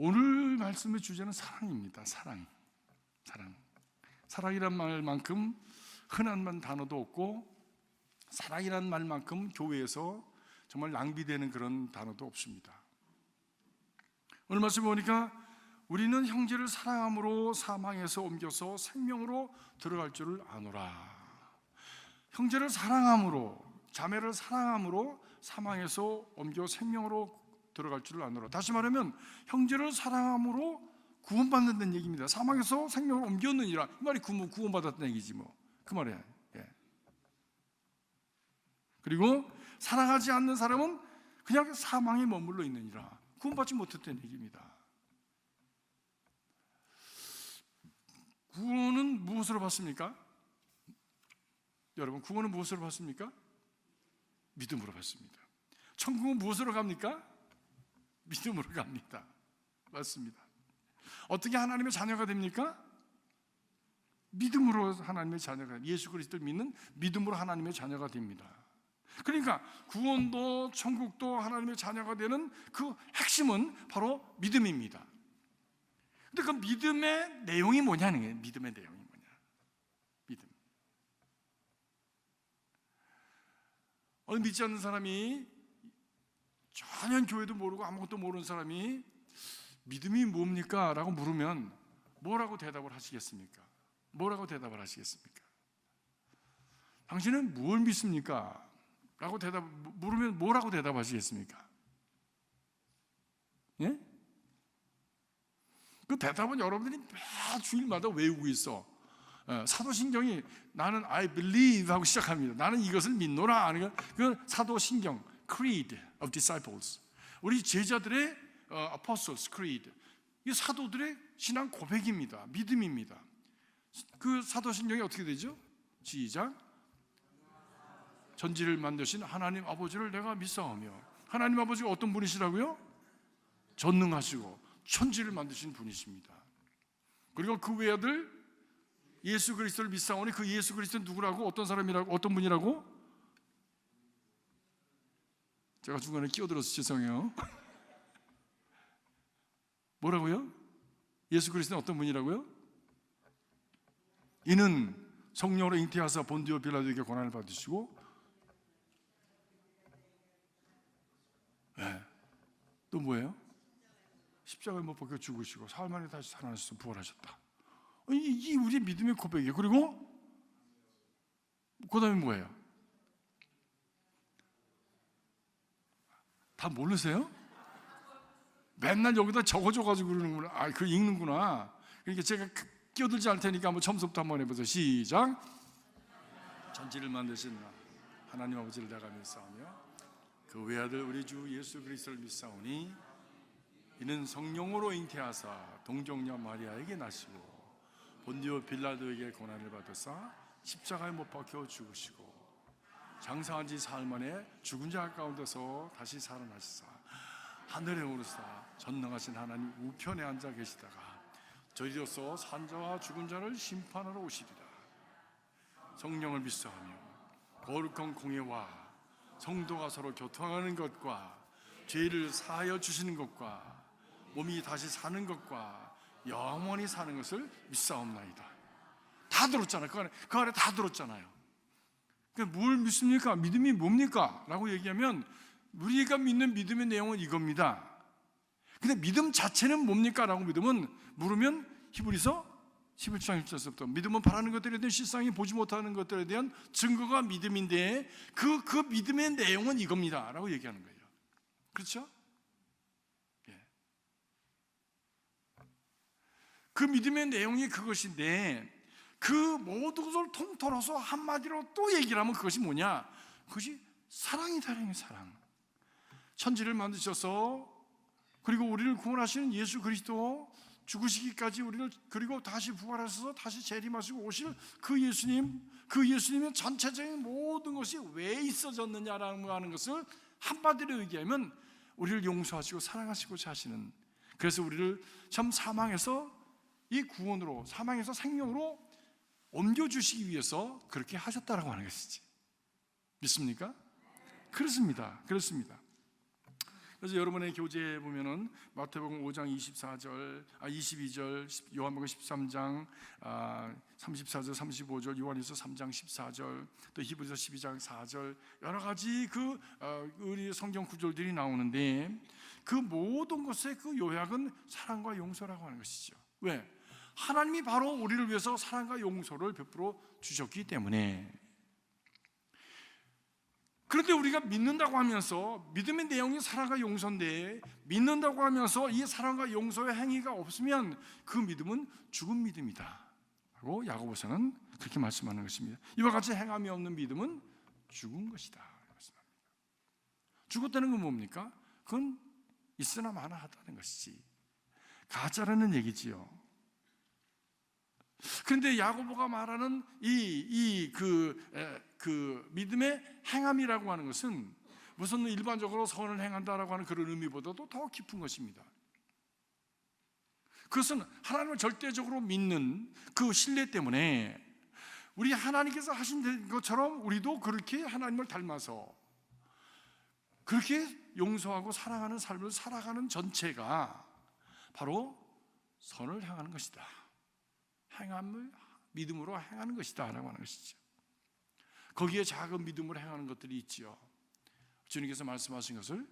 오늘 말씀의 주제는 사랑입니다. 사랑. 사랑이란 말만큼 흔한 단어도 없고, 사랑이란 말만큼 교회에서 정말 낭비되는 그런 단어도 없습니다. 오늘 말씀 보니까 우리는 형제를 사랑함으로 사망에서 옮겨서 생명으로 들어갈 줄을 아노라. 형제를 사랑함으로, 자매를 사랑함으로 사망에서 옮겨 생명으로 들어갈 줄을 아노라. 다시 말하면 형제를 사랑함으로 구원받는다는 얘기입니다. 사망에서 생명으로 옮겼느니라. 이 말이 구원받았다는 얘기지 뭐. 그 말이에요. 예. 그리고 사랑하지 않는 사람은 그냥 사망에 머물러 있느니라. 구원받지 못했다는 얘기입니다. 구원은 무엇으로 받습니까? 여러분, 구원은 무엇으로 받습니까? 믿음으로 받습니다. 천국은 무엇으로 갑니까? 믿음으로 갑니다. 맞습니다. 어떻게 하나님의 자녀가 됩니까? 믿음으로 하나님의 자녀가, 예수 그리스도를 믿는 믿음으로 하나님의 자녀가 됩니다. 그러니까 구원도 천국도 하나님의 자녀가 되는 그 핵심은 바로 믿음입니다. 근데 그 믿음의 내용이 뭐냐는 거예요. 믿음의 내용이 뭐냐. 믿음. 어느 믿지 않는 사람이, 전혀 교회도 모르고 아무것도 모르는 사람이 믿음이 뭡니까? 라고 물으면 뭐라고 대답을 하시겠습니까? 뭐라고 대답을 하시겠습니까? 당신은 무엇을 믿습니까? 라고 물으면 뭐라고 대답하시겠습니까? 예? 그 대답은 여러분들이 매 주일마다 외우고 있어. 사도신경이 나는 I believe 하고 시작합니다. 나는 이것을 믿노라. 그 사도신경 Creed of Disciples, 우리 제자들의 Apostles Creed, 이 사도들의 신앙 고백입니다. 믿음입니다. 그 사도신경이 어떻게 되죠? 시작. 전지를 만드신 하나님 아버지를 내가 믿사오며. 하나님 아버지가 어떤 분이시라고요? 전능하시고 천지를 만드신 분이십니다. 그리고 그 외아들 예수 그리스도를 믿사오니 그 예수 그리스도는 누구라고? 어떤 사람이라고? 어떤 분이라고? 제가 중간에 끼어들어서 죄송해요. 뭐라고요? 예수 그리스도는 어떤 분이라고요? 이는 성령으로 잉태하사 본디오 빌라도에게 고난을 받으시고, 네. 또 뭐예요? 십자가에 못 박혀 죽으시고 사흘 만에 다시 살아나셔서 부활하셨다. 이 우리의 믿음의 고백이에요. 그리고 그 다음에 뭐예요? 다 모르세요? 맨날 여기다 적어줘가지고 그러는구나. 그 읽는구나. 그러니까 제가 끼어들지 않을 테니까 한번 처음부터 한번 해보세요. 시작. 전지를 만드신 하나님 아버지를 내가 믿사오며 그 외아들 우리 주 예수 그리스도를 믿사오니 이는 성령으로 잉태하사 동정녀 마리아에게 나시고 본디오 빌라도에게 고난을 받으사 십자가에 못 박혀 죽으시고 장사한 지 사흘 만에 죽은 자 가운데서 다시 살아나시사 하늘에 오르사 전능하신 하나님 우편에 앉아 계시다가 저희로서 산자와 죽은 자를 심판하러 오시리라. 성령을 믿사하며 거룩한 공예와 성도가 서로 교통하는 것과 죄를 사하여 주시는 것과 몸이 다시 사는 것과 영원히 사는 것을 믿사옵나이다. 다 들었잖아요. 그 안에 다 들었잖아요. 뭘 믿습니까? 믿음이 뭡니까? 라고 얘기하면 우리가 믿는 믿음의 내용은 이겁니다. 근데 믿음 자체는 뭡니까? 라고 물으면 히브리서 11장 1절부터 믿음은 바라는 것들에 대한 실상이 보지 못하는 것들에 대한 증거가 믿음인데 그 믿음의 내용은 이겁니다 라고 얘기하는 거예요. 그렇죠? 예. 그 믿음의 내용이 그것인데 그 모든 것을 통틀어서 한마디로 또 얘기를 하면 그것이 뭐냐? 그것이 사랑이다. 사랑. 천지를 만드셔서 그리고 우리를 구원하시는 예수 그리스도 죽으시기까지 우리를 그리고 다시 부활하셔서 다시 재림하시고 오실 그 예수님의 전체적인 모든 것이 왜 있어졌느냐라고 하는 것을 한마디로 얘기하면 우리를 용서하시고 사랑하시고자 하시는, 그래서 우리를 참 사망에서 이 구원으로, 사망에서 생명으로 옮겨주시기 위해서 그렇게 하셨다라고 하는 것이지. 믿습니까? 그렇습니다. 그래서 여러분의 교재에 보면은 마태복음 5장 22절, 요한복음 13장 34절, 35절, 요한일서 3장 14절, 또 히브리서 12장 4절 여러 가지 우리 성경 구절들이 나오는데 그 모든 것의 그 요약은 사랑과 용서라고 하는 것이죠. 왜? 하나님이 바로 우리를 위해서 사랑과 용서를 베풀어 주셨기 때문에. 그런데 우리가 믿는다고 하면서 믿음의 내용이 사랑과 용서인데 믿는다고 하면서 이 사랑과 용서의 행위가 없으면 그 믿음은 죽은 믿음이다 라고 야고보서는 그렇게 말씀하는 것입니다. 이와 같이 행함이 없는 믿음은 죽은 것이다. 죽었다는 건 뭡니까? 그건 있으나 마나 하다는 것이지 가짜라는 얘기지요. 그런데 야고보가 말하는 그 믿음의 행함이라고 하는 것은 무슨 일반적으로 선을 행한다라고 하는 그런 의미보다도 더 깊은 것입니다. 그것은 하나님을 절대적으로 믿는 그 신뢰 때문에 우리 하나님께서 하신 것처럼 우리도 그렇게 하나님을 닮아서 그렇게 용서하고 사랑하는 삶을 살아가는 전체가 바로 선을 향하는 것이다. 행함을 믿음으로 행하는 것이다 라고 하는 것이죠. 거기에 작은 믿음으로 행하는 것들이 있지요. 주님께서 말씀하신 것을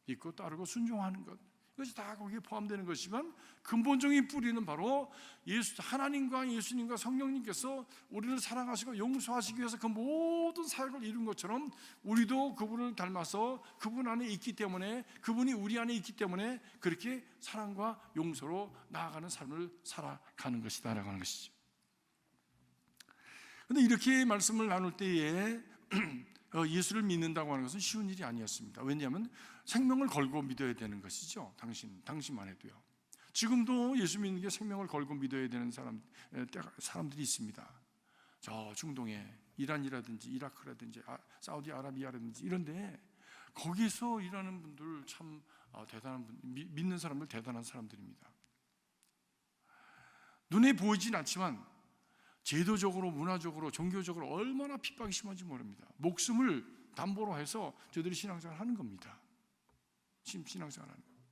믿고 따르고 순종하는 것, 이것이 다 거기에 포함되는 것이지만 근본적인 뿌리는 바로 하나님과 예수님과 성령님께서 우리를 사랑하시고 용서하시기 위해서 그 모든 사역을 이룬 것처럼 우리도 그분을 닮아서 그분 안에 있기 때문에, 그분이 우리 안에 있기 때문에 그렇게 사랑과 용서로 나아가는 삶을 살아가는 것이다 라고 하는 것이죠. 그런데 이렇게 말씀을 나눌 때에 예수를 믿는다고 하는 것은 쉬운 일이 아니었습니다. 왜냐하면 생명을 걸고 믿어야 되는 것이죠. 당신만 해도요. 지금도 예수 믿는 게 생명을 걸고 믿어야 되는 사람들이 있습니다. 저 중동에 이란이라든지 이라크라든지 사우디아라비아라든지 이런데 거기서 일하는 분들 참 대단한 믿는 사람들 대단한 사람들입니다. 눈에 보이진 않지만 제도적으로, 문화적으로, 종교적으로 얼마나 핍박이 심한지 모릅니다. 목숨을 담보로 해서 저들이 신앙생활을 하는 겁니다. 신앙생활을 하는 겁니다.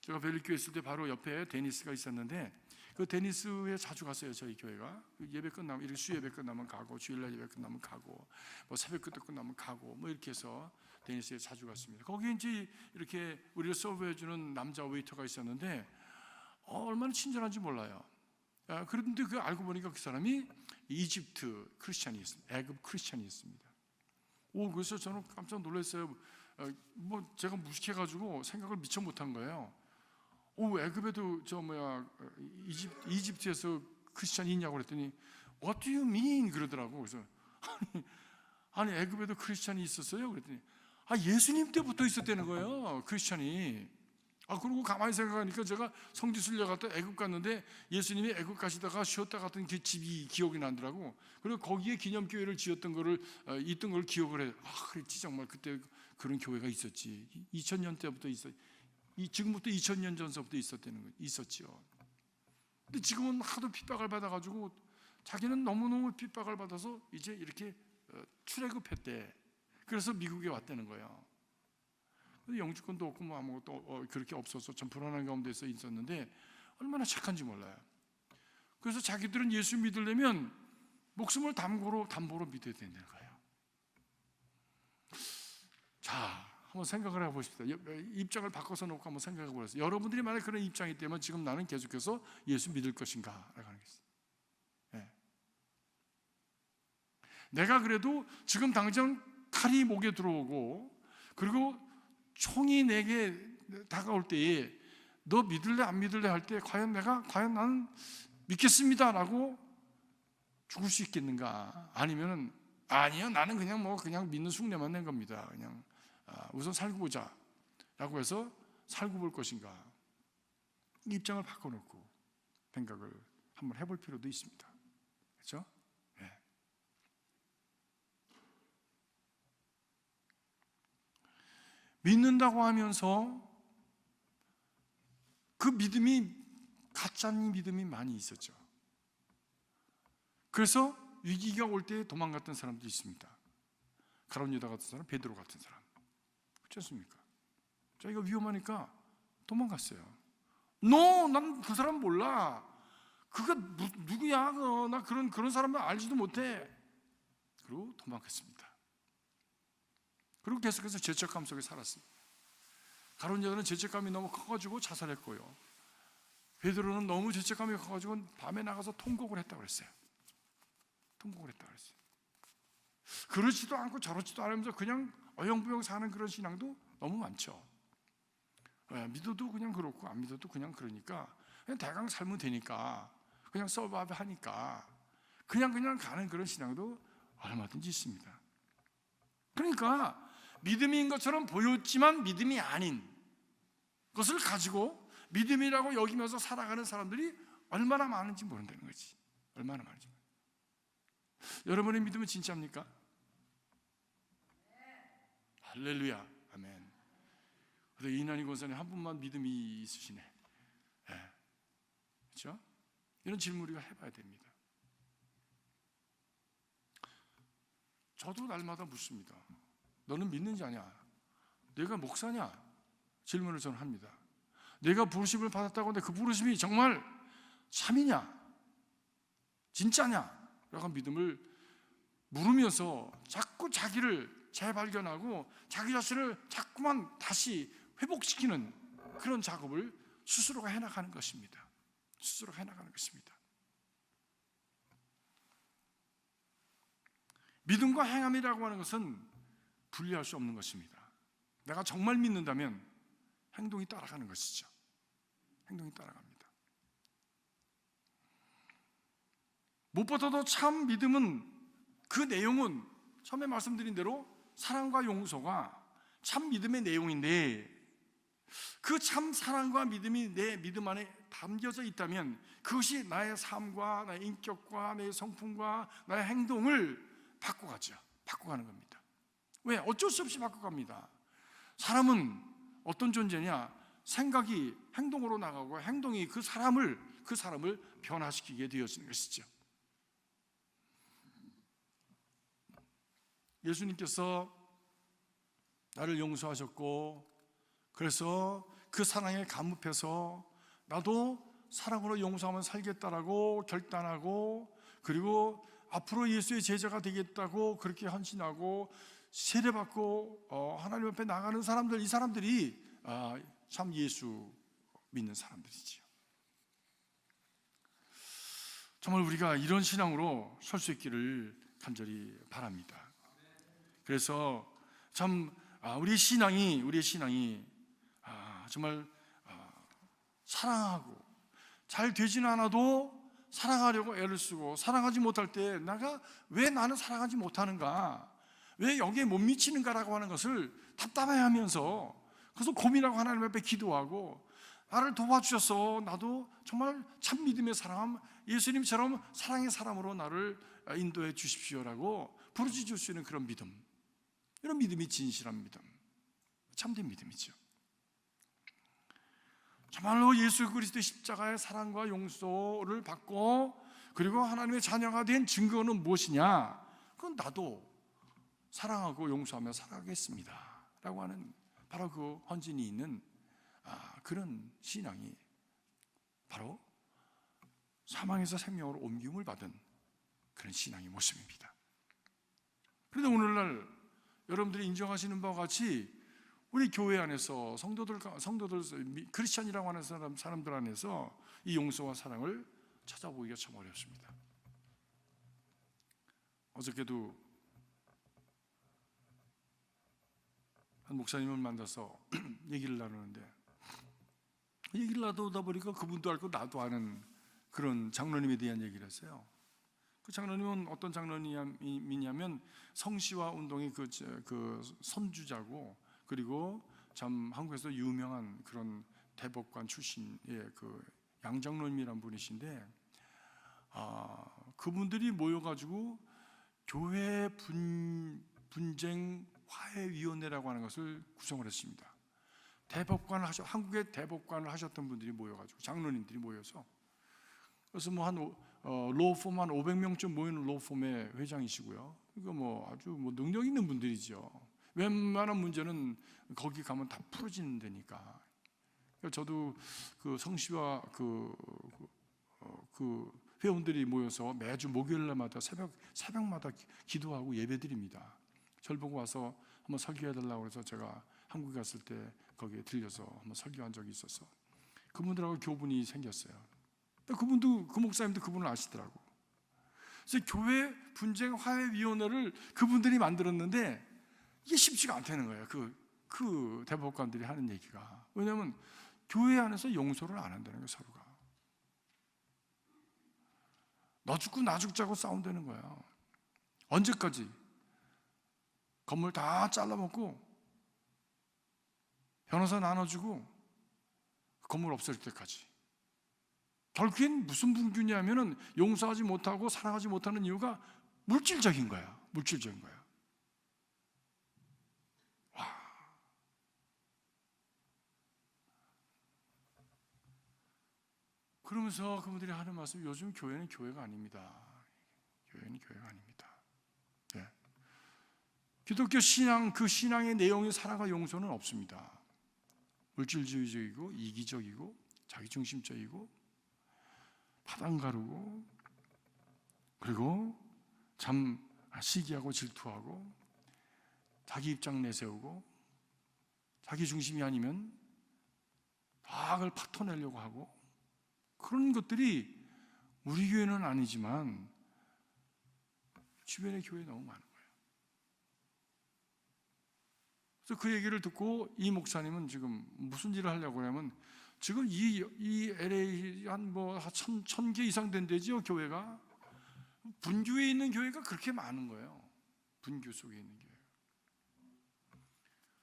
제가 벨리교회 있을 때 바로 옆에 데니스가 있었는데 그 데니스에 자주 갔어요. 저희 교회가 예배 끝나면 이렇게 수예배 끝나면 가고 주일날 예배 끝나면 가고 뭐 새벽 기도 끝나면 가고 뭐 이렇게 해서 데니스에 자주 갔습니다. 거기에 이제 이렇게 우리를 서브해주는 남자 웨이터가 있었는데 얼마나 친절한지 몰라요. 그런데 그 알고 보니까 그 사람이 이집트 크리스찬이었습니다. 애굽 크리스찬이었습니다. 그래서 저는 깜짝 놀랐어요. 뭐 제가 무식해가지고 생각을 미처 못한 거예요. 애굽에도 이집트에서 크리스찬이 있냐고 그랬더니 What do you mean? 그러더라고. 그래서 아니 애굽에도 크리스찬이 있었어요? 그랬더니 예수님 때부터 있었다는 거예요. 크리스찬이. 그리고 가만히 생각하니까 제가 성지순례 갔다 애굽 갔는데 예수님이 애굽 가시다가 쉬었다 갔던 그 집이 기억이 나더라고. 그리고 거기에 기념교회를 지었던 거를 있던 걸 기억을 해. 그랬지 정말 그때 그런 교회가 있었지. 2000년 때부터 지금부터 2000년 전서부터 있었지요. 근데 지금은 하도 핍박을 받아가지고 자기는 너무너무 핍박을 받아서 이제 이렇게 출애굽했대. 그래서 미국에 왔다는 거예요. 영주권도 없고 뭐 아무것도 그렇게 없어서 참 불안한 가운데서 있었는데 얼마나 착한지 몰라요. 그래서 자기들은 예수 믿으려면 목숨을 담보로 믿어야 된다는 거예요. 자, 한번 생각을 해보십시다. 입장을 바꿔서 놓고 한번 생각해 보세요. 여러분들이 만약 그런 입장이 있다면 지금 나는 계속해서 예수 믿을 것인가? 라고 하는 게 있어요. 네. 내가 그래도 지금 당장 칼이 목에 들어오고 그리고 총이 내게 다가올 때에 너 믿을래 안 믿을래 할 때 과연 나는 믿겠습니다 라고 죽을 수 있겠는가? 아니면은 아니요 나는 그냥 믿는 숭례만 낸 겁니다. 그냥 우선 살고 보자 라고 해서 살고 볼 것인가? 입장을 바꿔놓고 생각을 한번 해볼 필요도 있습니다. 그렇죠? 네. 믿는다고 하면서 그 믿음이 가짜인 믿음이 많이 있었죠. 그래서 위기가 올 때 도망갔던 사람도 있습니다. 가룟 유다 같은 사람, 베드로 같은 사람. 그렇지 않습니까? 자기가 위험하니까 도망갔어요. 난 그 사람 몰라. 그가 누구야? 나 그런 사람은 알지도 못해. 그리고 도망갔습니다. 그리고 계속해서 죄책감 속에 살았어요. 가룟 유다는 죄책감이 너무 커가지고 자살했고요. 베드로는 너무 죄책감이 커가지고 밤에 나가서 통곡을 했다고 그랬어요. 통곡을 했다고 그랬어요. 그러지도 않고 저러지도 않으면서 그냥 어영부영 사는 그런 신앙도 너무 많죠. 믿어도 그냥 그렇고 안 믿어도 그냥 그러니까 그냥 대강 살면 되니까 그냥 서바이브 하니까 그냥 가는 그런 신앙도 얼마든지 있습니다. 그러니까 믿음인 것처럼 보였지만 믿음이 아닌 것을 가지고 믿음이라고 여기면서 살아가는 사람들이 얼마나 많은지 모른다는 거지. 얼마나 많은지. 여러분의 믿음은 진짜입니까? 할렐루야, 아멘. 그래서 이난희 권사님 한 분만 믿음이 있으시네. 네. 그렇죠? 이런 질문 우리가 해봐야 됩니다. 저도 날마다 묻습니다. 너는 믿는 자냐? 내가 목사냐? 질문을 저는 합니다. 내가 부르심을 받았다고 하는데 그 부르심이 정말 참이냐? 진짜냐? 라고 믿음을 물으면서 자꾸 자기를 재발견하고 자기 자신을 자꾸만 다시 회복시키는 그런 작업을 스스로가 해나가는 것입니다. 스스로가 해나가는 것입니다. 믿음과 행함이라고 하는 것은 분리할 수 없는 것입니다. 내가 정말 믿는다면 행동이 따라가는 것이죠. 행동이 따라갑니다. 무엇보다도 참 믿음은 그 내용은 처음에 말씀드린 대로 사랑과 용서가 참 믿음의 내용인데 그 참 사랑과 믿음이 내 믿음 안에 담겨져 있다면 그것이 나의 삶과 나의 인격과 나의 성품과 나의 행동을 바꿔가죠. 바꿔가는 겁니다. 왜? 어쩔 수 없이 바꿔갑니다. 사람은 어떤 존재냐? 생각이 행동으로 나가고 행동이 그 사람을 변화시키게 되어지는 것이죠. 예수님께서 나를 용서하셨고 그래서 그 사랑에 감흡해서 나도 사랑으로 용서하면 살겠다라고 결단하고 그리고 앞으로 예수의 제자가 되겠다고 그렇게 헌신하고 세례받고 하나님 앞에 나가는 사람들, 이 사람들이 참 예수 믿는 사람들이지요. 정말 우리가 이런 신앙으로 설 수 있기를 간절히 바랍니다. 그래서 참 우리의 신앙이 정말 사랑하고 잘 되지는 않아도 사랑하려고 애를 쓰고 사랑하지 못할 때 왜 나는 사랑하지 못하는가, 왜 여기에 못 미치는가라고 하는 것을 답답해하면서 그래서 고민하고 하나님 앞에 기도하고 나를 도와주셔서 나도 정말 참 믿음의 사람, 예수님처럼 사랑의 사람으로 나를 인도해 주십시오라고 부르짖을 수 있는 그런 믿음, 이런 믿음이 진실한 믿음, 참된 믿음이죠. 정말로 예수 그리스도의 십자가의 사랑과 용서를 받고 그리고 하나님의 자녀가 된 증거는 무엇이냐? 그건 나도 사랑하고 용서하며 살아가겠습니다 라고 하는 바로 그 헌신이 있는 그런 신앙이 바로 사망에서 생명으로 옮김을 받은 그런 신앙의 모습입니다. 그런데 오늘날 여러분들이 인정하시는 바와 같이 우리 교회 안에서 성도들 크리스찬이라고 하는 사람들 안에서 이 용서와 사랑을 찾아보기가 참 어렵습니다. 어저께도 한 목사님을 만나서 얘기를 나누는데 얘기를 나누다 보니까 그분도 알고 나도 아는 그런 장로님에 대한 얘기를 했어요. 그 장로님은 어떤 장로님이냐면 성시화 운동의 그 선주자고 그리고 참 한국에서 유명한 그런 대법관 출신의 그 양장로님이란 분이신데 그분들이 모여가지고 교회 분쟁 화해위원회라고 하는 것을 구성을 했습니다. 한국의 대법관을 하셨던 분들이 모여가지고 장로님들이 모여서 그래서 뭐 한 로펌 한 500명쯤 모이는 로펌의 회장이시고요. 그러니까 뭐 아주 능력 있는 분들이죠. 웬만한 문제는 거기 가면 다 풀어지는 데니까. 저도 그 성씨와 그 회원들이 모여서 매주 목요일날마다 새벽마다 기도하고 예배드립니다. 절 보고 와서 한번 설교해달라고 해서 제가 한국에 갔을 때 거기에 들려서 한번 설교한 적이 있어서 그분들하고 교분이 생겼어요. 그분도, 그 목사님도 그분을 아시더라고. 그래서 교회 분쟁 화해위원회를 그분들이 만들었는데 이게 쉽지가 않다는 거예요. 그 대법관들이 하는 얘기가. 왜냐하면 교회 안에서 용서를 안 한다는 거예요. 서로가 너 죽고 나 죽자고 싸운다는 거야. 언제까지? 건물 다 잘라먹고 변호사 나눠주고 건물 없앨 때까지. 결국엔 무슨 분규냐면은 용서하지 못하고 사랑하지 못하는 이유가 물질적인 거야. 물질적인 거야. 와. 그러면서 그분들이 하는 말씀, 요즘 교회는 교회가 아닙니다. 교회는 교회가 아닙니다. 네. 기독교 신앙, 그 신앙의 내용이 사랑과 용서는 없습니다. 물질주의적이고 이기적이고 자기중심적이고 파당 가르고, 그리고 참 시기하고 질투하고 자기 입장 내세우고 자기 중심이 아니면 악을 파토내려고 하고, 그런 것들이 우리 교회는 아니지만 주변의 교회에 너무 많은 거예요. 그래서 그 얘기를 듣고 이 목사님은 지금 무슨 일을 하려고 하냐면, 지금 이 LA 한 뭐 1,000개 이상 된대죠, 교회가. 분교에 있는 교회가 그렇게 많은 거예요. 분교 속에 있는 교회.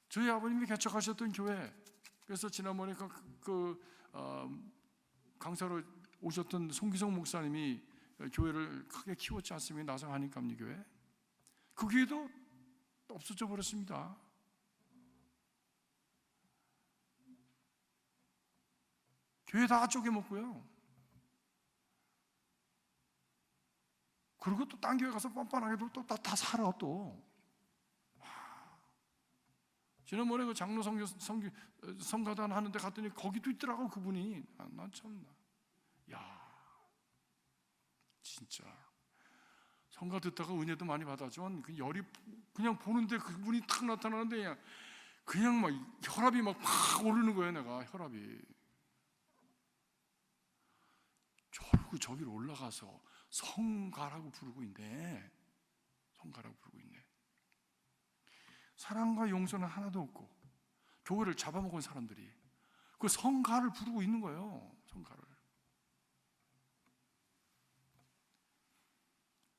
저희 아버님이 개척하셨던 교회, 그래서 지난번에 강사로 오셨던 송기성 목사님이 교회를 크게 키웠지 않습니까? 나성 한인감리교회. 그 교회도 없어져 버렸습니다. 교회 다 쪼개먹고요. 그리고 또 딴 교회 가서 뻔뻔하게도 또 다 살아 또. 지난번에 그 장로 성가단 하는데 갔더니 거기도 있더라고, 그분이. 난 참나. 야, 진짜. 성가 듣다가 은혜도 많이 받았지만 그 열이 그냥 보는데 그분이 탁 나타나는데 그냥 막 혈압이 막 팍 오르는 거예요, 내가 혈압이. 결국 저기로 올라가서 성가라고 부르고 있네. 성가라고 부르고 있네. 사랑과 용서는 하나도 없고 교회를 잡아먹은 사람들이 그 성가를 부르고 있는 거예요. 성가를.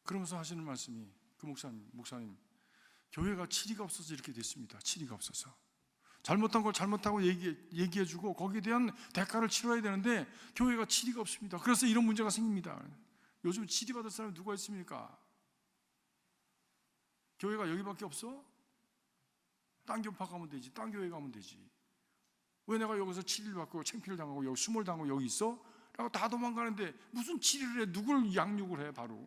그러면서 하시는 말씀이, 그 목사님 교회가 치리가 없어서 이렇게 됐습니다. 치리가 없어서. 잘못한 걸 잘못하고 얘기해주고 거기에 대한 대가를 치러야 되는데 교회가 치리가 없습니다. 그래서 이런 문제가 생깁니다. 요즘 치리 받을 사람이 누가 있습니까? 교회가 여기밖에 없어? 딴 교파 가면 되지, 딴 교회 가면 되지. 왜 내가 여기서 치리를 받고 창피를 당하고 여기 수모를 당하고 여기 있어? 라고 다 도망가는데 무슨 치리를 해? 누굴 양육을 해? 바로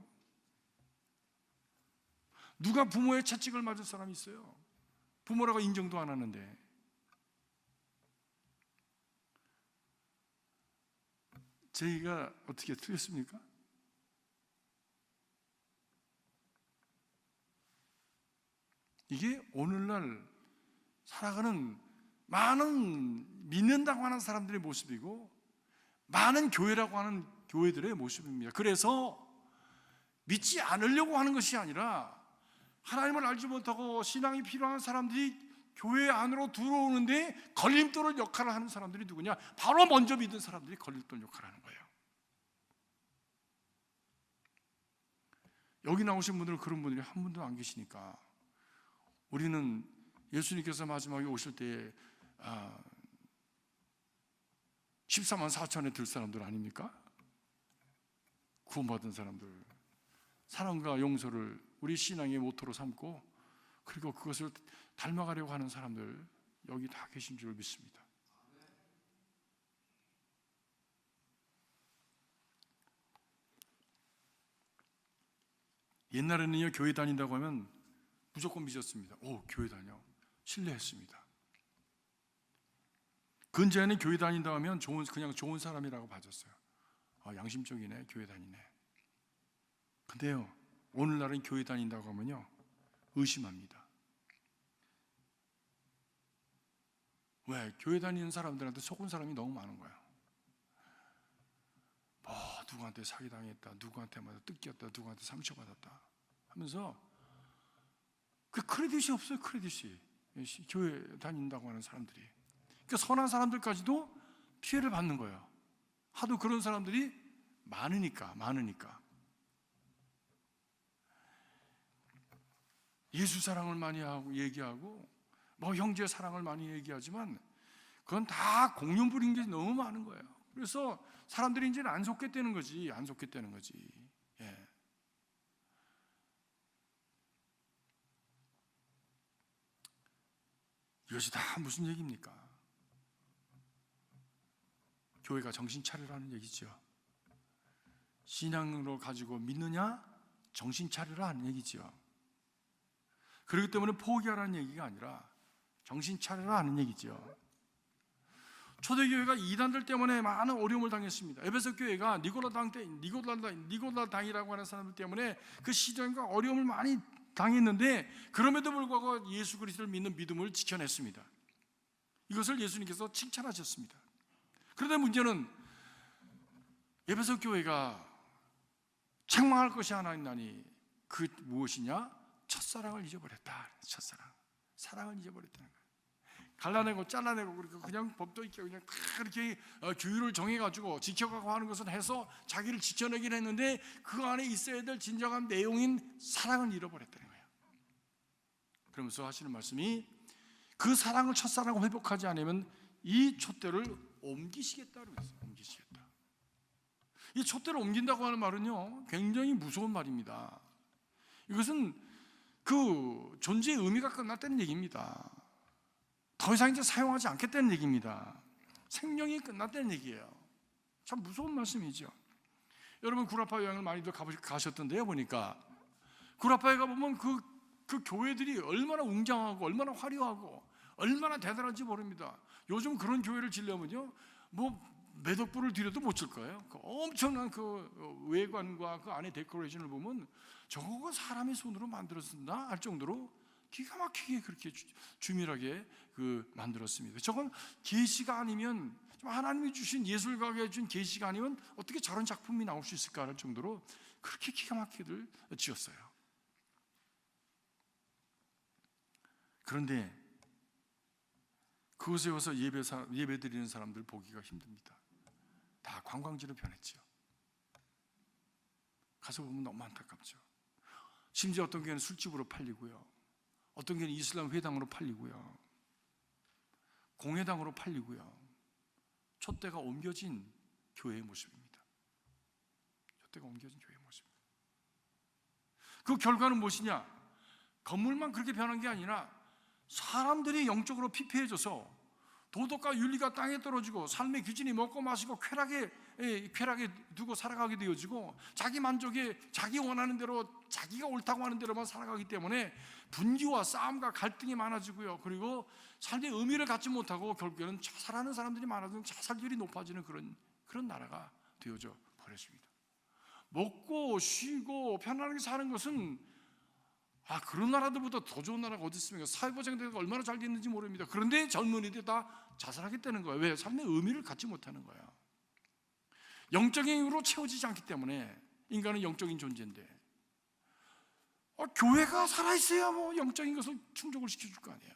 누가 부모의 채찍을 맞을 사람이 있어요? 부모라고 인정도 안 하는데. 저희가 어떻게 틀렸습니까? 이게 오늘날 살아가는 많은 믿는다고 하는 사람들의 모습이고 많은 교회라고 하는 교회들의 모습입니다. 그래서 믿지 않으려고 하는 것이 아니라 하나님을 알지 못하고 신앙이 필요한 사람들이 교회 안으로 들어오는데 걸림돌 역할을 하는 사람들이 누구냐? 바로 먼저 믿은 사람들이 걸림돌 역할을 하는 거예요. 여기 나오신 분들은 그런 분들이 한 분도 안 계시니까 우리는 예수님께서 마지막에 오실 때 14만 4천에 들 사람들 아닙니까? 구원받은 사람들, 사랑과 용서를 우리 신앙의 모토로 삼고 그리고 그것을 닮아가려고 하는 사람들 여기 다 계신 줄 믿습니다. 옛날에는요, 교회 다닌다고 하면 무조건 믿었습니다. 오, 교회 다녀. 신뢰했습니다. 근자에는 교회 다닌다 하면 그냥 좋은 사람이라고 봐줬어요. 양심적이네, 교회 다니네. 근데요, 오늘날은 교회 다닌다고 하면요, 의심합니다. 왜? 교회 다니는 사람들한테 속은 사람이 너무 많은 거야. 누구한테 사기당했다, 누구한테 뜯겼다, 누구한테 상처받았다 하면서 그 크레딧이 없어요. 크레딧이. 교회 다닌다고 하는 사람들이. 그러니까 선한 사람들까지도 피해를 받는 거예요. 하도 그런 사람들이 많으니까. 예수 사랑을 많이 하고 얘기하고 형제 사랑을 많이 얘기하지만 그건 다 공룡불인 게 너무 많은 거예요. 그래서 사람들이 이제는 안 속겠다는 거지. 예. 이것이 다 무슨 얘기입니까? 교회가 정신 차리라는 얘기죠. 신앙으로 가지고 믿느냐? 정신 차리라 하는 얘기죠. 그렇기 때문에 포기하라는 얘기가 아니라 정신 차리라 하는 얘기죠. 초대교회가 이단들 때문에 많은 어려움을 당했습니다. 에베소 교회가 니고라당이라고 하는 사람들 때문에 그 시련과 어려움을 많이 당했는데 그럼에도 불구하고 예수 그리스도를 믿는 믿음을 지켜냈습니다. 이것을 예수님께서 칭찬하셨습니다. 그런데 문제는 에베소 교회가 책망할 것이 하나 있나니 그 무엇이냐? 첫사랑을 잊어버렸다. 사랑을 잊어버렸다는 거예요. 갈라내고 잘라내고 그냥 법도 있게 그냥 다 이렇게 규율을 정해가지고 지켜가고 하는 것은 해서 자기를 지켜내긴 했는데 그 안에 있어야 될 진정한 내용인 사랑을 잃어버렸다는 거예요. 그러면서 하시는 말씀이 그 사랑을 첫사랑을 회복하지 않으면 이 촛대를 옮기시겠다고 했어요. 옮기시겠다. 이 촛대를 옮긴다고 하는 말은요, 굉장히 무서운 말입니다. 이것은 그 존재의 의미가 끝났다는 얘기입니다. 더 이상 이제 사용하지 않겠다는 얘기입니다. 생명이 끝났다는 얘기예요. 참 무서운 말씀이죠. 여러분 구라파 여행을 많이들 가셨던데요. 보니까 구라파에 가보면 그 교회들이 얼마나 웅장하고 얼마나 화려하고 얼마나 대단한지 모릅니다. 요즘 그런 교회를 지려면요, 몇 억 불을 들여도 못 줄 거예요. 그 엄청난 그 외관과 그 안에 데코레이션을 보면 저거 사람의 손으로 만들었나 할 정도로 기가 막히게 그렇게 주밀하게 만들었습니다. 저건 계시가 아니면, 하나님이 주신 예술가가 준 계시가 아니면 어떻게 저런 작품이 나올 수 있을까 할 정도로 그렇게 기가 막히게들 지었어요. 그런데 그곳에 와서 예배 드리는 사람들 보기가 힘듭니다. 다 관광지로 변했죠. 가서 보면 너무 안타깝죠. 심지어 어떤 교회는 술집으로 팔리고요, 어떤 교회는 이슬람 회당으로 팔리고요, 공회당으로 팔리고요. 촛대가 옮겨진 교회의 모습입니다. 촛대가 옮겨진 교회의 모습입니다. 그 결과는 무엇이냐? 건물만 그렇게 변한 게 아니라 사람들이 영적으로 피폐해져서 도덕과 윤리가 땅에 떨어지고 삶의 기준이 먹고 마시고 쾌락에 두고 살아가게 되어지고 자기 만족에 자기 원하는 대로 자기가 옳다고 하는 대로만 살아가기 때문에 분기와 싸움과 갈등이 많아지고요. 그리고 삶의 의미를 갖지 못하고 결국에는 자살하는 사람들이 많아지는 자살률이 높아지는 그런 나라가 되어져 버렸습니다. 먹고 쉬고 편안하게 사는 것은 그런 나라들보다 더 좋은 나라가 어디 있습니까? 사회보장제도가 얼마나 잘 됐는지 모릅니다. 그런데 젊은이들이 다 자살하겠다는 거예요. 왜? 삶의 의미를 갖지 못하는 거예요. 영적인 힘으로 채워지지 않기 때문에. 인간은 영적인 존재인데 교회가 살아있어야 영적인 것을 충족을 시켜줄 거 아니에요.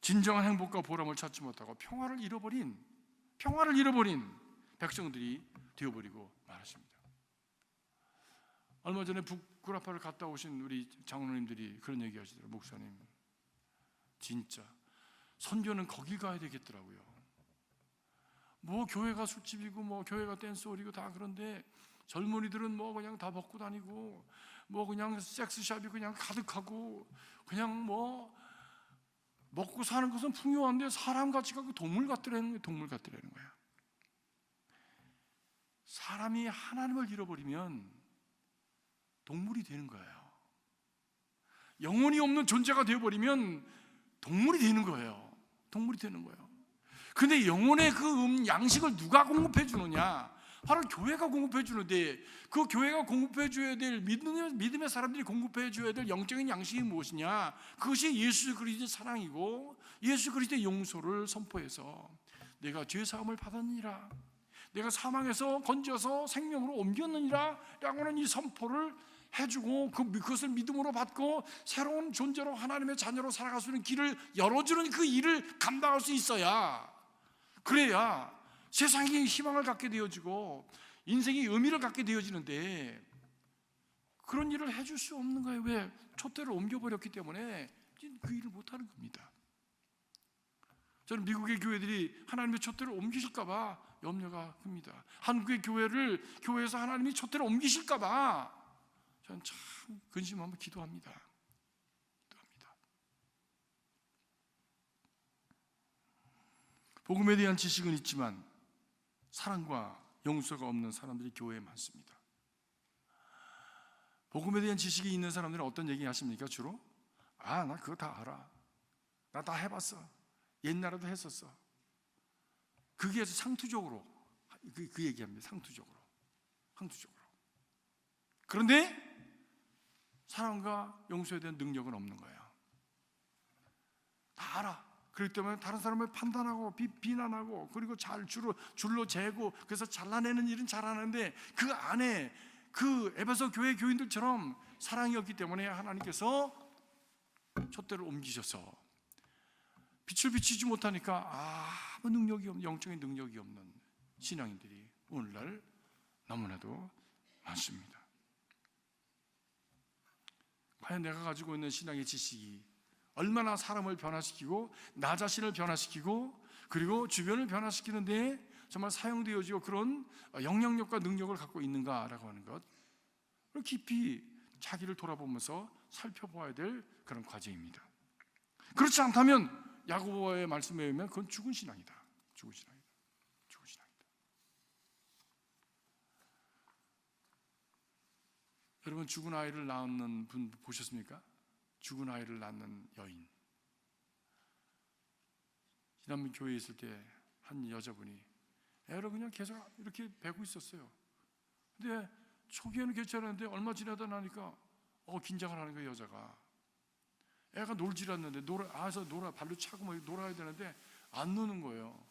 진정한 행복과 보람을 찾지 못하고 평화를 잃어버린 백성들이 되어버리고 말았습니다. 얼마 전에 북구라파를 갔다 오신 우리 장로님들이 그런 얘기 하시더라고요. 목사님, 진짜 선교는 거길 가야 되겠더라고요. 교회가 술집이고 교회가 댄스홀이고 다 그런데 젊은이들은 그냥 다 먹고 다니고 그냥 섹스샵이 그냥 가득하고 그냥 먹고 사는 것은 풍요한데 사람 가치가 동물 같더라는 거야. 사람이 하나님을 잃어버리면 동물이 되는 거예요. 영혼이 없는 존재가 되어버리면 동물이 되는 거예요. 동물이 되는 거예요. 근데 영혼의 그 양식을 누가 공급해 주느냐? 바로 교회가 공급해 주는데, 그 교회가 공급해 줘야 될 믿음의 사람들이 공급해 줘야 될 영적인 양식이 무엇이냐? 그것이 예수 그리스도의 사랑이고 예수 그리스도의 용서를 선포해서 내가 죄 사함을 받았느니라, 내가 사망에서 건져서 생명으로 옮겼느니라 라고 하는 이 선포를 해주고, 그것을 믿음으로 받고 새로운 존재로 하나님의 자녀로 살아갈 수 있는 길을 열어주는 그 일을 감당할 수 있어야, 그래야 세상이 희망을 갖게 되어지고 인생이 의미를 갖게 되어지는데, 그런 일을 해줄 수 없는 거예요. 왜? 촛대를 옮겨버렸기 때문에 그 일을 못하는 겁니다. 저는 미국의 교회들이 하나님의 촛대를 옮기실까 봐 염려가 큽니다. 한국의 교회에서 하나님이 촛대를 옮기실까 봐 저는 참 근심하며 기도합니다. 복음에 대한 지식은 있지만 사랑과 용서가 없는 사람들이 교회에 많습니다. 복음에 대한 지식이 있는 사람들은 어떤 얘기 하십니까? 주로 나 그거 다 알아, 나 다 해봤어, 옛날에도 했었어. 그게 상투적으로 그 얘기합니다. 상투적으로. 그런데 사랑과 용서에 대한 능력은 없는 거예요. 다 알아. 그렇기 때문에 다른 사람을 판단하고 비난하고, 그리고 줄로 재고, 그래서 잘라내는 일은 잘하는데 그 안에 그 에베소 교회 교인들처럼 사랑이 없기 때문에 하나님께서 촛대를 옮기셔서 빛을 비추지 못하니까 아무 능력이 없는, 영적인 능력이 없는 신앙인들이 오늘날 너무나도 많습니다. 과연 내가 가지고 있는 신앙의 지식이 얼마나 사람을 변화시키고 나 자신을 변화시키고 그리고 주변을 변화시키는데 정말 사용되어지고 그런 영향력과 능력을 갖고 있는가라고 하는 것, 깊이 자기를 돌아보면서 살펴보아야 될 그런 과정입니다. 그렇지 않다면 야고보의 말씀에 의하면 그건 죽은 신앙이다. 여러분, 죽은 아이를 낳는 분 보셨습니까? 죽은 아이를 낳는 여인. 지난번 교회에 있을 때 한 여자분이 애를 그냥 계속 이렇게 베고 있었어요. 근데 초기에는 괜찮았는데 얼마 지나다 나니까 긴장을 하는 거예요. 여자가 애가 놀질 않는데 발로 차고 놀아야 되는데 안 노는 거예요.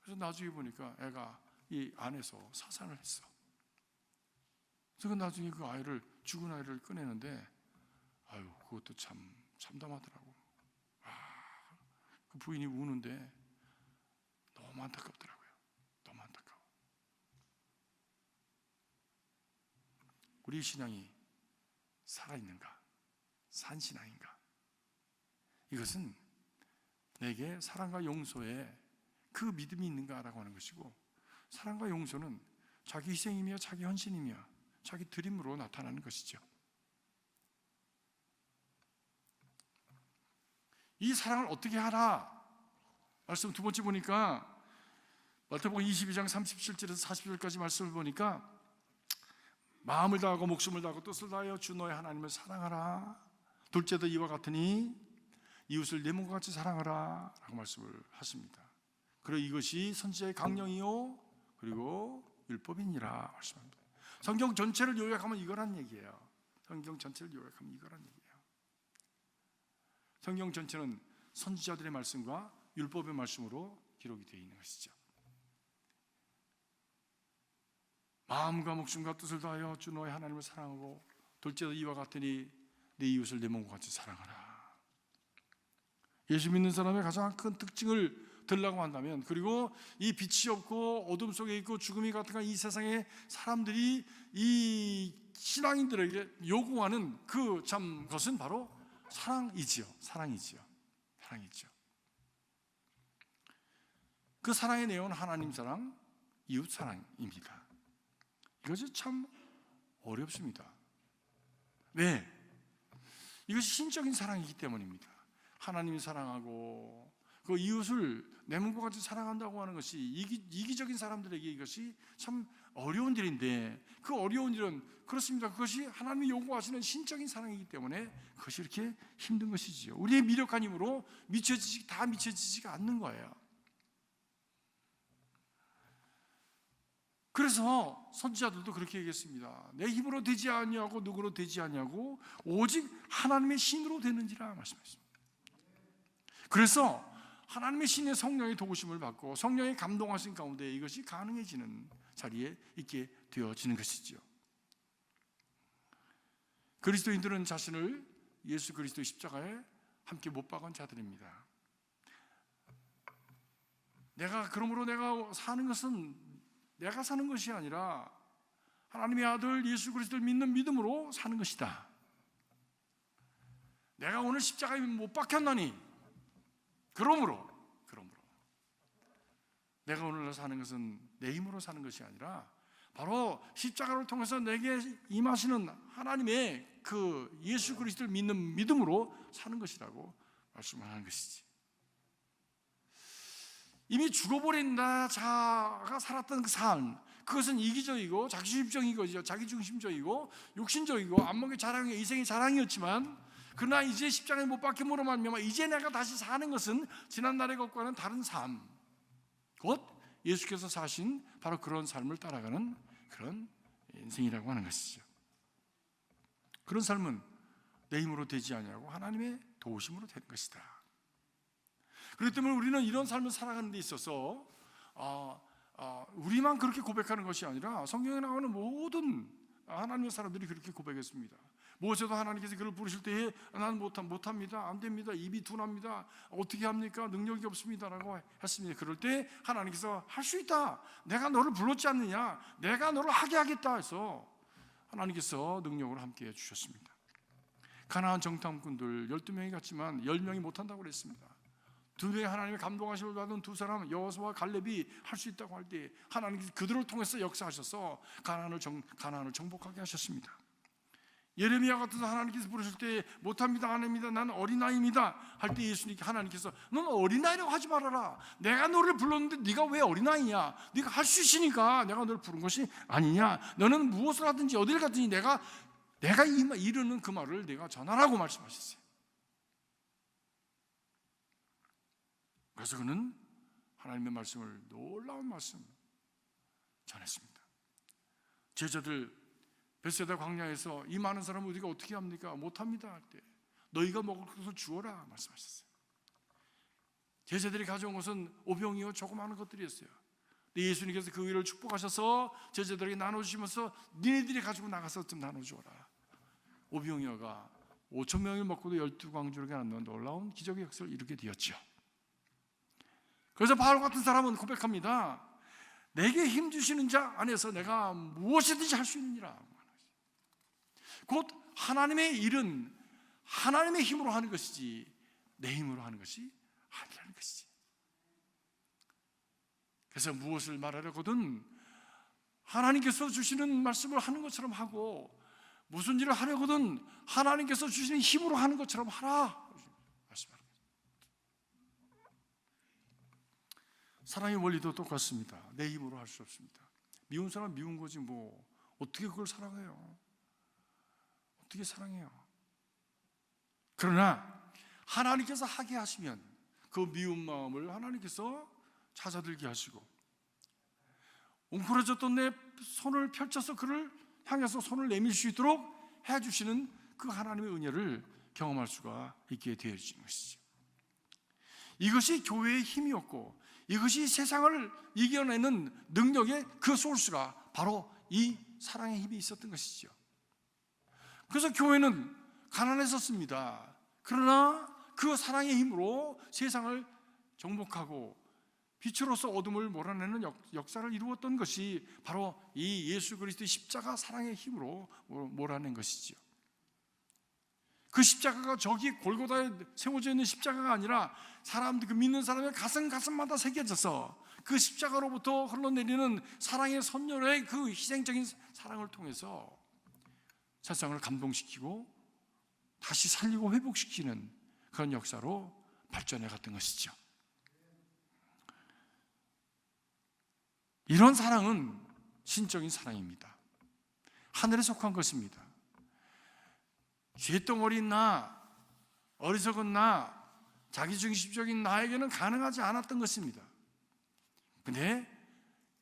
그래서 나중에 보니까 애가 이 안에서 사산을 했어. 그래서 나중에 그 죽은 아이를 꺼내는데 그것도 참 참담하더라고. 그 부인이 우는데 너무 안타깝더라고요. 너무 안타까워. 우리 신앙이 살아있는가? 산 신앙인가? 이것은 내게 사랑과 용서에 그 믿음이 있는가라고 하는 것이고, 사랑과 용서는 자기 희생이며 자기 헌신이며 자기 드림으로 나타나는 것이죠. 이 사랑을 어떻게 하라? 말씀 두 번째 보니까 마태복음 22장 37절에서 40절까지 말씀을 보니까 마음을 다하고 목숨을 다하고 뜻을 다하여 주 너의 하나님을 사랑하라. 둘째도 이와 같으니 이웃을 내 몸과 같이 사랑하라 라고 말씀을 하십니다. 그리고 이것이 선지자의 강령이요 그리고 율법이니라 말씀합니다. 성경 전체를 요약하면 이거란 얘기예요. 성경 전체를 요약하면 이거란 얘기예요. 성경 전체는 선지자들의 말씀과 율법의 말씀으로 기록이 되어 있는 것이죠. 마음과 목숨과 뜻을 다하여 주 너의 하나님을 사랑하고 둘째도 이와 같으니 내 이웃을 내 몸과 같이 사랑하라. 예수 믿는 사람의 가장 큰 특징을 들라고 한다면, 그리고 이 빛이 없고 어둠 속에 있고 죽음이 같은 이 세상의 사람들이 이 신앙인들에게 요구하는 그 것은 바로 사랑이지요. 그 사랑의 내용은 하나님 사랑, 이웃 사랑입니다. 이것이 참 어렵습니다. 왜? 이것이 신적인 사랑이기 때문입니다. 하나님이 사랑하고 그 이웃을 내 몸과 같이 사랑한다고 하는 것이 이기적인 사람들에게 이것이 참 어려운 일인데 그 어려운 일은 그렇습니다. 그것이 하나님이 요구하시는 신적인 사랑이기 때문에 그것이 이렇게 힘든 것이지요. 우리의 미력한 힘으로 다 미쳐지지가 않는 거예요. 그래서 선지자들도 그렇게 얘기했습니다. 내 힘으로 되지 아니하고 누구로 되지 아니하고 오직 하나님의 신으로 되는지라 말씀했습니다. 그래서 하나님의 신의 성령의 도우심을 받고 성령의 감동하신 가운데 이것이 가능해지는 자리에 있게 되어지는 것이죠. 그리스도인들은 자신을 예수 그리스도의 십자가에 함께 못 박은 자들입니다. 그러므로 내가 사는 것은 내가 사는 것이 아니라 하나님의 아들 예수 그리스도를 믿는 믿음으로 사는 것이다. 내가 오늘 십자가에 못 박혔나니 그러므로 내가 오늘 사는 것은 내 힘으로 사는 것이 아니라 바로 십자가를 통해서 내게 임하시는 하나님의 그 예수 그리스도를 믿는 믿음으로 사는 것이라고 말씀하는 것이지. 이미 죽어버린 자가 살았던 그 삶, 그것은 이기적이고 자기중심적이고 자기중심적이고 육신적이고 안목의 자랑이 이생의 자랑이었지만, 그러나 이제 십자가에 못 박힘으로 말미암아 이제 내가 다시 사는 것은 지난날의 것과는 다른 삶, 곧 예수께서 사신 바로 그런 삶을 따라가는 그런 인생이라고 하는 것이죠. 그런 삶은 내 힘으로 되지 아니하고 하나님의 도우심으로 되는 것이다. 그렇기 때문에 우리는 이런 삶을 살아가는 데 있어서 우리만 그렇게 고백하는 것이 아니라 성경에 나오는 모든 하나님의 사람들이 그렇게 고백했습니다. 모세도 하나님께서 그를 부르실 때에 나는 못합니다, 안 됩니다, 입이 둔합니다, 어떻게 합니까, 능력이 없습니다 라고 했습니다. 그럴 때 하나님께서 할 수 있다, 내가 너를 불렀지 않느냐, 내가 너를 하게 하겠다 해서 하나님께서 능력을 함께 해주셨습니다. 가나안 정탐꾼들 12명이 갔지만 10명이 못한다고 그랬습니다. 2명의 하나님의 감동하심을 받은 두 사람 여호수아와 갈렙이 할 수 있다고 할 때 하나님께서 그들을 통해서 역사하셔서 가나안을 정복하게 하셨습니다. 예레미야 같은 하나님께서 부르실 때 못합니다, 안 합니다, 난 어린아이입니다 할 때 하나님께서 넌 어린아이라고 하지 말아라, 내가 너를 불렀는데 네가 왜 어린아이냐, 네가 할 수 있으니까 내가 너를 부른 것이 아니냐, 너는 무엇을 하든지 어딜 가든지 내가 이르는 그 말을 내가 전하라고 말씀하셨어요. 그래서 그는 하나님의 말씀을, 놀라운 말씀 전했습니다. 제자들 벳세다 광야에서 이 많은 사람을 우리가 어떻게 합니까? 못합니다 할 때 너희가 먹을 것을 주어라 말씀하셨어요. 제자들이 가져온 것은 오병이어 조그마한 것들이었어요. 근데 예수님께서 그 위를 축복하셔서 제자들에게 나눠주시면서 니네들이 가지고 나가서 좀 나눠주어라. 오병이어가 5,000명을 먹고도 12광주에게 하는 놀라운 기적의 역사를 이루게 되었죠. 그래서 바울 같은 사람은 고백합니다. 내게 힘 주시는 자 안에서 내가 무엇이든지 할 수 있느니라. 곧 하나님의 일은 하나님의 힘으로 하는 것이지 내 힘으로 하는 것이 아니라는 것이지. 그래서 무엇을 말하려거든 하나님께서 주시는 말씀을 하는 것처럼 하고, 무슨 일을 하려거든 하나님께서 주시는 힘으로 하는 것처럼 하라 말씀하는 거죠. 사랑의 원리도 똑같습니다. 내 힘으로 할 수 없습니다. 미운 사람 미운 거지 뭐 어떻게 그걸 사랑해요? 어떻게 사랑해요? 그러나 하나님께서 하게 하시면 그 미운 마음을 하나님께서 찾아들게 하시고, 웅크러졌던 내 손을 펼쳐서 그를 향해서 손을 내밀 수 있도록 해주시는 그 하나님의 은혜를 경험할 수가 있게 되어지는 것이죠. 이것이 교회의 힘이었고, 이것이 세상을 이겨내는 능력의 그 소스가 바로 이 사랑의 힘이 있었던 것이죠. 그래서 교회는 가난했었습니다. 그러나 그 사랑의 힘으로 세상을 정복하고 빛으로서 어둠을 몰아내는 역사를 이루었던 것이 바로 이 예수 그리스도의 십자가 사랑의 힘으로 몰아낸 것이지요. 그 십자가가 저기 골고다에 세워져 있는 십자가가 아니라 그 믿는 사람의 가슴마다 새겨져서 그 십자가로부터 흘러내리는 사랑의 선열의 그 희생적인 사랑을 통해서 세상을 감동시키고 다시 살리고 회복시키는 그런 역사로 발전해 갔던 것이죠. 이런 사랑은 신적인 사랑입니다. 하늘에 속한 것입니다. 쇳덩어리인 나, 어리석은 나, 자기중심적인 나에게는 가능하지 않았던 것입니다. 근데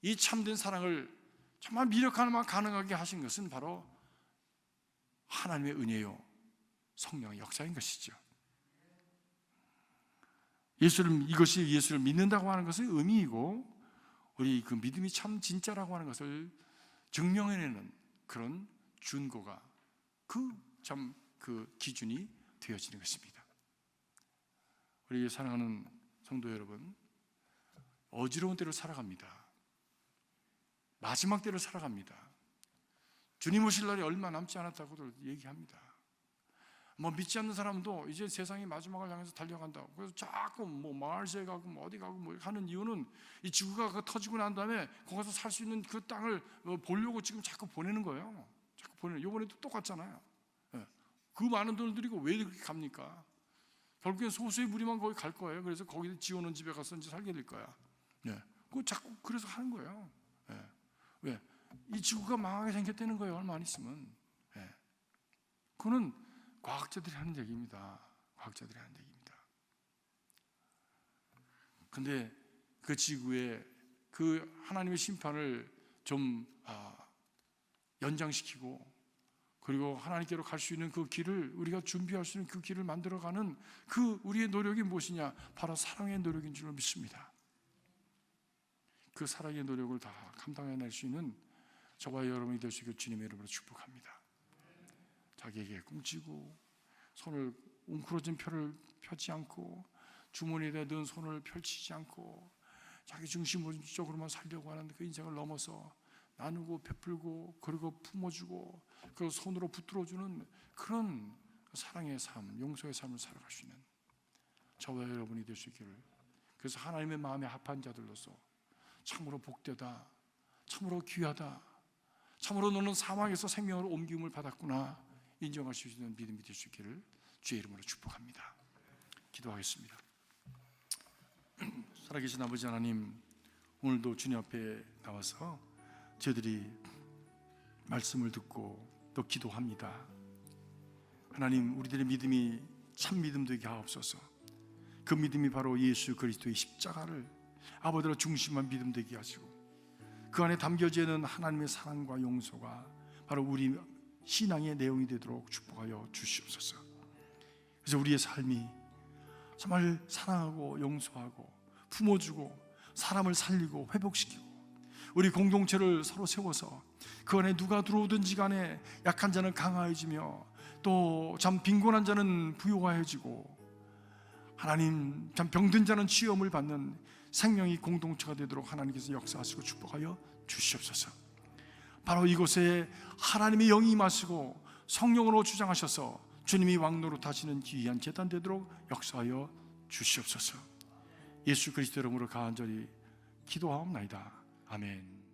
이 참된 사랑을 정말 미력하나마 가능하게 하신 것은 바로 하나님의 은혜요, 성령의 역사인 것이죠. 이것이 예수를 믿는다고 하는 것의 의미이고, 우리 그 믿음이 참 진짜라고 하는 것을 증명해내는 그런 준거가 그 기준이 되어지는 것입니다. 우리 사랑하는 성도 여러분, 어지러운 때를 살아갑니다. 마지막 때를 살아갑니다. 주님 오실 날이 얼마 남지 않았다고도 얘기합니다. 믿지 않는 사람도 이제 세상이 마지막을 향해서 달려간다고. 그래서 자꾸 마을스에 가고 어디 가고 하는 이유는 이 지구가 터지고 난 다음에 거기서 살 수 있는 그 땅을 보려고 지금 자꾸 보내는 거예요. 자꾸 보내는. 이번에도 똑같잖아요. 그 많은 돈을 들이고 왜 그렇게 갑니까? 결국엔 소수의 무리만 거기 갈 거예요. 그래서 거기 지어놓은 집에 가서 이제 살게 될 거야. 그 자꾸 그래서 하는 거예요. 왜? 이 지구가 망하게 생겼다는 거예요. 얼마 안 있으면. 그거는 과학자들이 하는 얘기입니다. 과학자들이 하는 얘기입니다. 근데 그 지구에 그 하나님의 심판을 좀 연장시키고, 그리고 하나님께로 갈 수 있는 그 길을, 우리가 준비할 수 있는 그 길을 만들어가는 그 우리의 노력이 무엇이냐? 바로 사랑의 노력인 줄 믿습니다. 그 사랑의 노력을 다 감당해낼 수 있는 저와 여러분이 될 수 있게 주님의 이름으로 축복합니다. 자기에게 꿍치고 손을 웅크러진 펴를 펴지 않고 주머니에 넣은 손을 펼치지 않고 자기 중심적으로만 살려고 하는 그 인생을 넘어서 나누고 베풀고 그리고 품어주고 그 손으로 붙들어주는 그런 사랑의 삶, 용서의 삶을 살아갈 수 있는 저와 여러분이 될 수 있기를. 그래서 하나님의 마음에 합한 자들로서 참으로 복되다, 참으로 귀하다, 참으로 너는 사망에서 생명으로 옮김을 받았구나 인정할 수 있는 믿음이 될 수 있기를 주의 이름으로 축복합니다. 기도하겠습니다. 살아계신 아버지 하나님, 오늘도 주님 앞에 나와서 저희들이 말씀을 듣고 또 기도합니다. 하나님, 우리들의 믿음이 참 믿음 되게 하옵소서. 그 믿음이 바로 예수 그리스도의 십자가를 아버지로 중심한 믿음 되게 하시고, 그 안에 담겨져 있는 하나님의 사랑과 용서가 바로 우리 신앙의 내용이 되도록 축복하여 주시옵소서. 그래서 우리의 삶이 정말 사랑하고 용서하고 품어주고 사람을 살리고 회복시키고 우리 공동체를 서로 세워서 그 안에 누가 들어오든지 간에 약한 자는 강화해지며 또 참 빈곤한 자는 부유화해지고 하나님 참 병든 자는 치유함을 받는 생명이 공동체가 되도록 하나님께서 역사하시고 축복하여 주시옵소서. 바로 이곳에 하나님의 영이 임하시고 성령으로 주장하셔서 주님이 왕노로 타시는 귀한 제단 되도록 역사하여 주시옵소서. 예수 그리스도 이름으로 간절히 기도하옵나이다. 아멘.